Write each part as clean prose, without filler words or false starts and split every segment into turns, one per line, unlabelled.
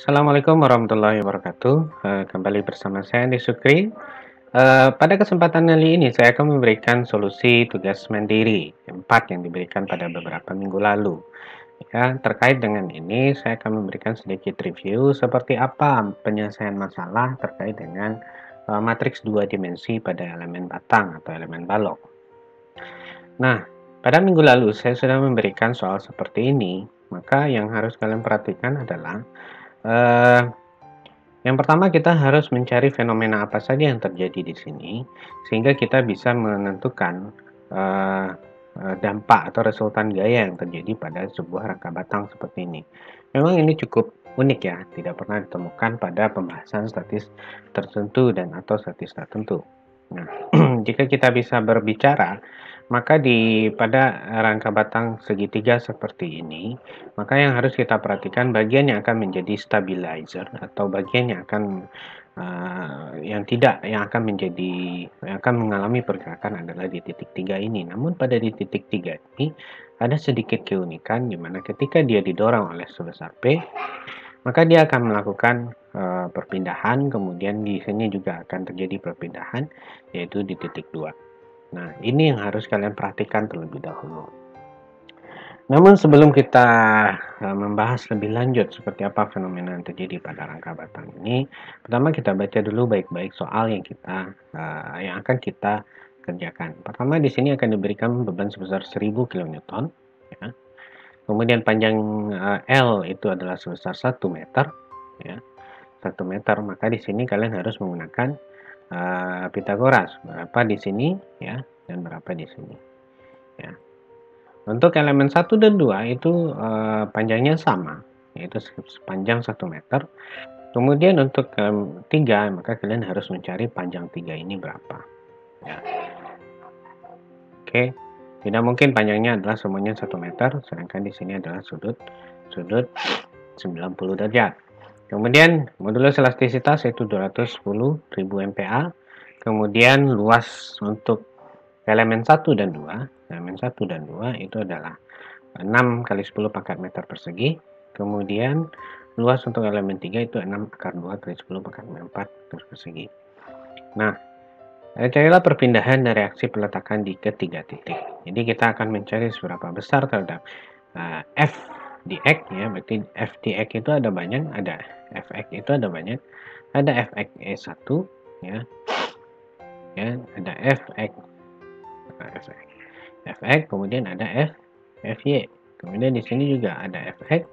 Assalamualaikum warahmatullahi wabarakatuh. Kembali bersama saya Andi Sukri. Pada kesempatan kali ini saya akan memberikan solusi tugas mandiri 4 yang diberikan pada beberapa minggu lalu. Ya, terkait dengan ini saya akan memberikan sedikit review seperti apa penyelesaian masalah terkait dengan matriks dua dimensi pada elemen batang atau elemen balok. Nah, pada minggu lalu saya sudah memberikan soal seperti ini. Maka yang harus kalian perhatikan adalah eh, yang pertama kita harus mencari fenomena apa saja yang terjadi di sini sehingga kita bisa menentukan uh, dampak atau resultan gaya yang terjadi pada sebuah rangka batang seperti ini. Memang ini cukup unik ya, tidak pernah ditemukan pada pembahasan statis tertentu dan atau statis tertentu. Nah, jika kita bisa berbicara, maka pada rangka batang segitiga seperti ini, maka yang harus kita perhatikan bagian yang akan menjadi stabilizer atau bagian yang akan yang akan mengalami pergerakan adalah di titik 3 ini. Namun pada di titik 3 ini ada sedikit keunikan di mana ketika dia didorong oleh sebesar P, maka dia akan melakukan perpindahan, kemudian di sini juga akan terjadi perpindahan yaitu di titik 2. Nah, ini yang harus kalian perhatikan terlebih dahulu. Namun sebelum kita membahas lebih lanjut seperti apa fenomena yang terjadi pada rangka batang ini, pertama kita baca dulu baik-baik soal yang akan kita kerjakan. Pertama di sini akan diberikan beban sebesar 1000 kN, ya. Kemudian panjang L itu adalah sebesar 1 meter, ya. 1 meter, maka di sini kalian harus menggunakan Pitagoras, berapa di sini ya dan berapa di sini, ya. Untuk elemen 1 dan 2 itu panjangnya sama, yaitu sepanjang 1 meter. Kemudian untuk 3, maka kalian harus mencari panjang 3 ini berapa. Ya. Oke, tidak mungkin panjangnya adalah semuanya 1 meter, sedangkan di sini adalah sudut 90 derajat. Kemudian modulus elastisitas itu 210.000 MPa. Kemudian luas untuk elemen 1 dan 2, elemen 1 dan 2 itu adalah 6 kali 10 pangkat meter persegi. Kemudian luas untuk elemen 3 itu 6 akar 2 kali 10 pangkat 4 meter persegi. Nah, carilah perpindahan dan reaksi peletakan di ketiga titik. Jadi kita akan mencari seberapa besar terhadap F di X ya, berarti F di X itu ada banyak, ada Fx itu ada banyak, ada Fx E1 ya, ada Fx kemudian ada Fy, kemudian di sini juga ada Fx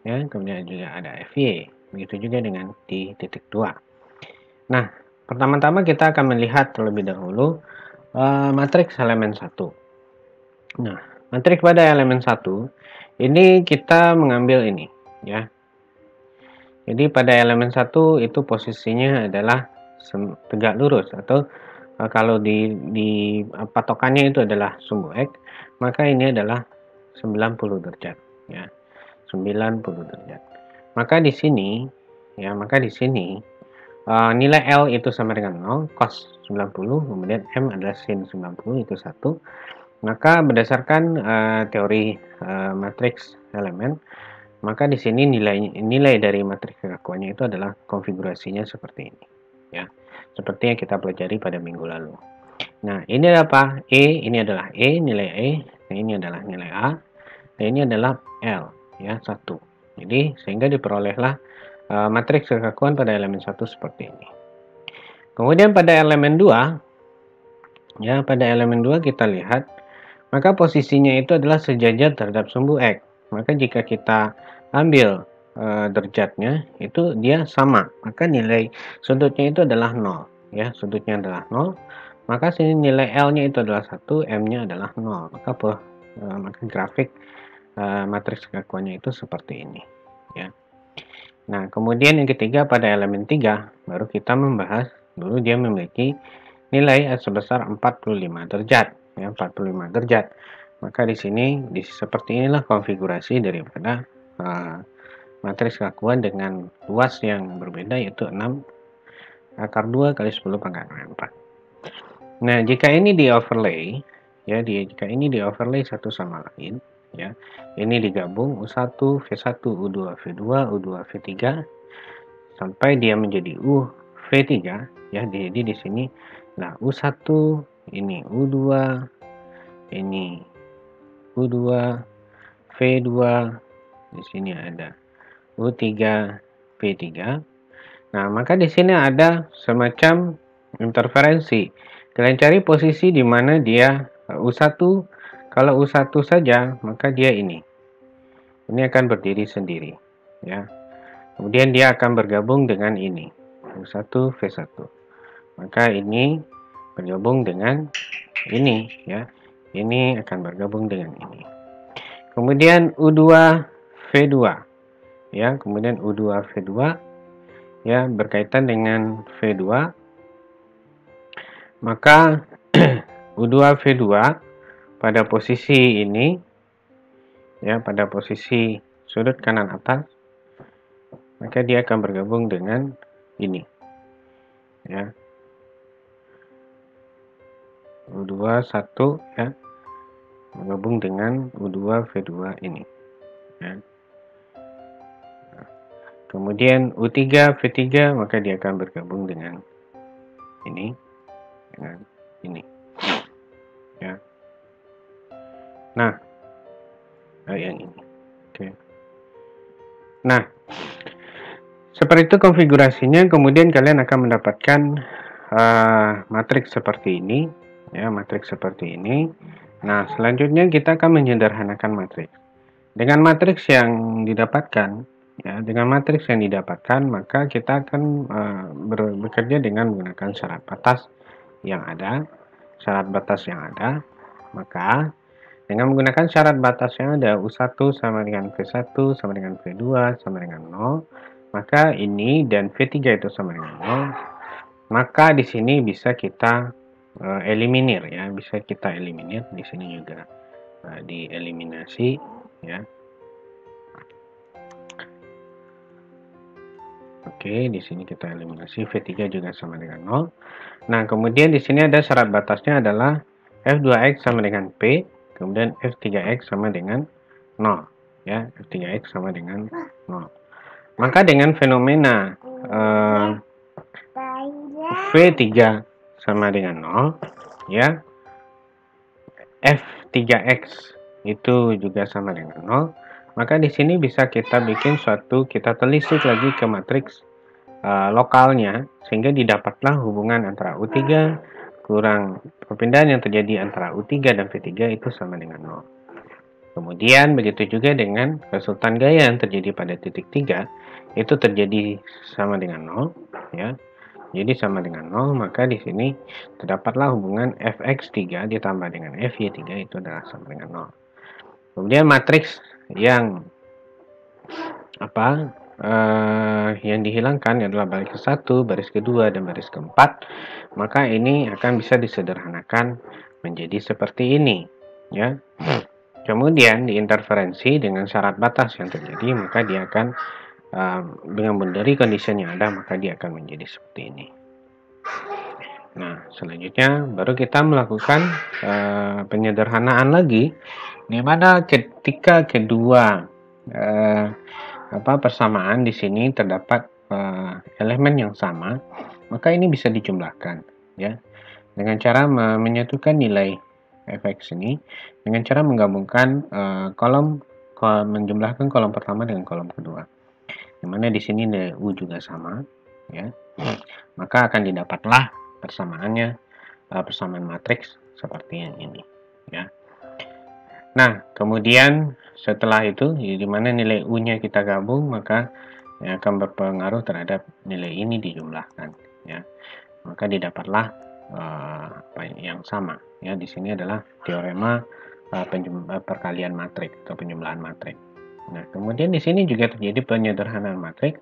ya, kemudian juga ada Fy, begitu juga dengan di titik 2. Nah, pertama-tama kita akan melihat terlebih dahulu matriks elemen 1. Nah, matriks pada elemen 1 ini kita mengambil ini ya. Jadi pada elemen 1 itu posisinya adalah tegak lurus atau kalau di patokannya itu adalah sumbu X, maka ini adalah 90 derajat ya. 90 derajat. Maka di sini nilai L itu sama dengan 0, cos 90, kemudian M adalah sin 90 itu 1. Maka berdasarkan teori matriks elemen, maka di sini nilai dari matriks kekakuannya itu adalah konfigurasinya seperti ini ya. Seperti yang kita pelajari pada minggu lalu. Nah, ini adalah apa? Ini adalah nilai nah ini adalah nilai A, dan ini adalah L ya, 1. Jadi sehingga diperolehlah matriks kekakuan pada elemen 1 seperti ini. Kemudian pada elemen 2 ya, pada elemen 2 kita lihat maka posisinya itu adalah sejajar terhadap sumbu X. Maka jika kita ambil derajatnya itu dia sama, maka nilai sudutnya itu adalah 0 ya, sudutnya adalah 0. Maka sini nilai L-nya itu adalah 1, M-nya adalah 0. Maka grafik matriks kekakuannya itu seperti ini ya. Nah, kemudian yang ketiga pada elemen 3 baru kita membahas dulu dia memiliki nilai sebesar 45 derajat ya, 45 derajat. Maka di sini seperti inilah konfigurasi daripada matriks kekakuan dengan luas yang berbeda yaitu 6 akar 2 kali 10 pangkat 4. Nah, jika ini di overlay ya, jika ini di overlay satu sama lain ya. Ini digabung U1, V1, U2, V2, U2, V3 sampai dia menjadi UV3 ya. Jadi di sini nah U1 ini U2, ini U2, V2, di sini ada U3, V3. Nah, maka di sini ada semacam interferensi. Kalian cari posisi di mana dia U1. Kalau U1 saja, maka dia ini. Ini akan berdiri sendiri, ya. Kemudian dia akan bergabung dengan ini, U1 V1. Maka ini bergabung dengan ini, ya. Ini akan bergabung dengan ini. Kemudian U2 V2, ya. Kemudian U2 V2, ya, berkaitan dengan V2. Maka U2 V2 pada posisi ini, ya, pada posisi sudut kanan atas, maka dia akan bergabung dengan ini, ya. U2 1, ya, bergabung dengan U2 V2 ini, ya. Kemudian U3 V3, maka dia akan bergabung dengan ini, dengan ini, ya. Nah, yang ini, oke. Nah, seperti itu konfigurasinya. Kemudian kalian akan mendapatkan matriks seperti ini, ya, matriks seperti ini. Nah, selanjutnya kita akan menyederhanakan matriks. Dengan matriks yang didapatkan, ya, dengan matriks yang didapatkan, maka kita akan bekerja dengan menggunakan syarat batas yang ada. Syarat batas yang ada, maka dengan menggunakan syarat batas yang ada, U1 sama dengan V1 sama dengan V2 sama dengan 0, maka ini dan V3 itu sama dengan 0, maka di sini bisa kita eliminir, ya, bisa kita eliminir. Di sini juga dieliminasi, ya. Oke, di sini kita eliminasi, V3 juga sama dengan 0. Nah, kemudian di sini ada syarat batasnya adalah F2X sama dengan P, kemudian F3X sama dengan 0, ya, F3X sama dengan 0. Maka dengan fenomena V3 sama dengan 0, ya, F3X itu juga sama dengan 0, maka di sini bisa kita bikin kita telisik lagi ke matriks lokalnya, sehingga didapatlah hubungan antara U3 kurang perpindahan yang terjadi antara U3 dan V3 itu sama dengan 0. Kemudian begitu juga dengan resultan gaya yang terjadi pada titik 3 itu terjadi sama dengan 0, ya. Jadi sama dengan 0, maka di sini terdapatlah hubungan Fx3 ditambah dengan Fy3 itu adalah sama dengan 0. Kemudian matriks yang yang dihilangkan adalah baris ke-1, baris ke-2, dan baris ke-4. Maka ini akan bisa disederhanakan menjadi seperti ini, ya. Kemudian diinterferensi dengan syarat batas yang terjadi, maka dia akan dengan dari kondisi yang ada, maka dia akan menjadi seperti ini. Nah, selanjutnya baru kita melakukan penyederhanaan lagi, di mana ketika kedua persamaan di sini terdapat elemen yang sama, maka ini bisa dijumlahkan, ya, dengan cara menyatukan nilai fx ini dengan cara menggabungkan menjumlahkan kolom pertama dengan kolom kedua, dimana di sini nilai u juga sama, ya, maka akan didapatlah persamaannya, persamaan matriks seperti yang ini, ya. Nah, kemudian setelah itu, di mana nilai U-nya kita gabung, maka yang akan berpengaruh terhadap nilai ini dijumlahkan, ya. Maka didapatlah yang sama, ya. Di sini adalah teorema perkalian matriks atau penjumlahan matriks. Nah, kemudian di sini juga terjadi penyederhanaan matriks,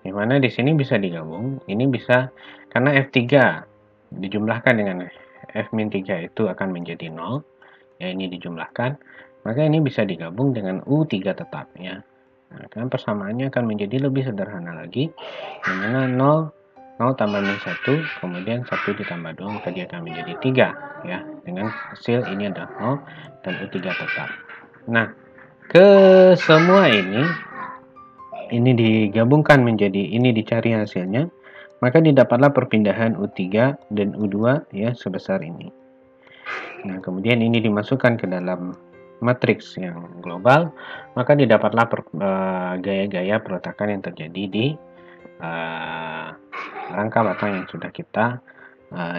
di mana di sini bisa digabung. Ini bisa karena F3 dijumlahkan dengan F-3 itu akan menjadi 0. Ya, ini dijumlahkan, maka ini bisa digabung dengan U3 tetap, ya. Nah, kan persamaannya akan menjadi lebih sederhana lagi, dimana 0 tambah min 1, kemudian 1 ditambah 2, maka dia akan menjadi 3, ya. Dengan hasil ini adalah 0 dan U3 tetap. Nah, ke semua ini digabungkan menjadi ini dicari hasilnya, maka didapatlah perpindahan U3 dan U2 ya sebesar ini. Nah, kemudian ini dimasukkan ke dalam matriks yang global, maka didapatlah gaya-gaya perletakan yang terjadi di rangka batang yang sudah kita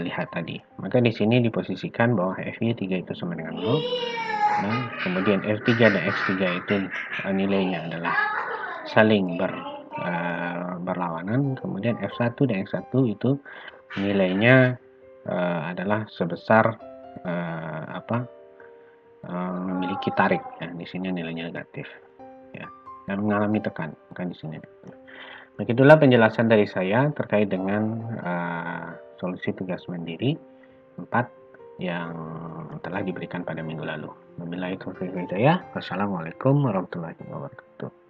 lihat tadi. Maka di sini diposisikan bahwa Fy3 itu sama dengan 0. Nah, kemudian F3 dan X3 itu nilainya adalah saling berlawanan. Kemudian F1 dan X1 itu nilainya adalah sebesar memiliki tarik ya. Di sini nilainya negatif ya. Dan mengalami tekan, bukan di sini. Begitulah penjelasan dari saya terkait dengan solusi tugas mandiri 4 yang telah diberikan pada minggu lalu. Wabillahi taufiq wal hidayah. Wassalamualaikum warahmatullahi wabarakatuh.